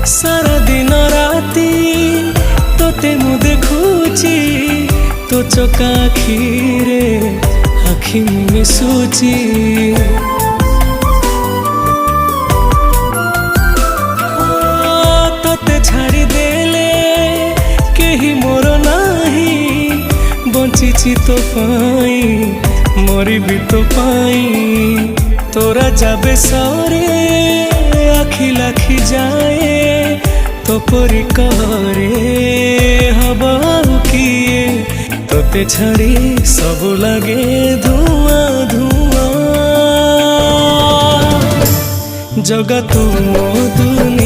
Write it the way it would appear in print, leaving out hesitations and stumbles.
सारा दिन राती तोते मु देखुची तो चका आखिरे आखि मिशुची तोते छाड़ी देले केही मोर नाही बंचिची तो पाई मरी भी तो पाई तोरा जाबे सरे आखि लाखी जाए तो परी करे हवा किए तोते छाड़ी सब लगे धुआं धुआं जगत मो दुनिया।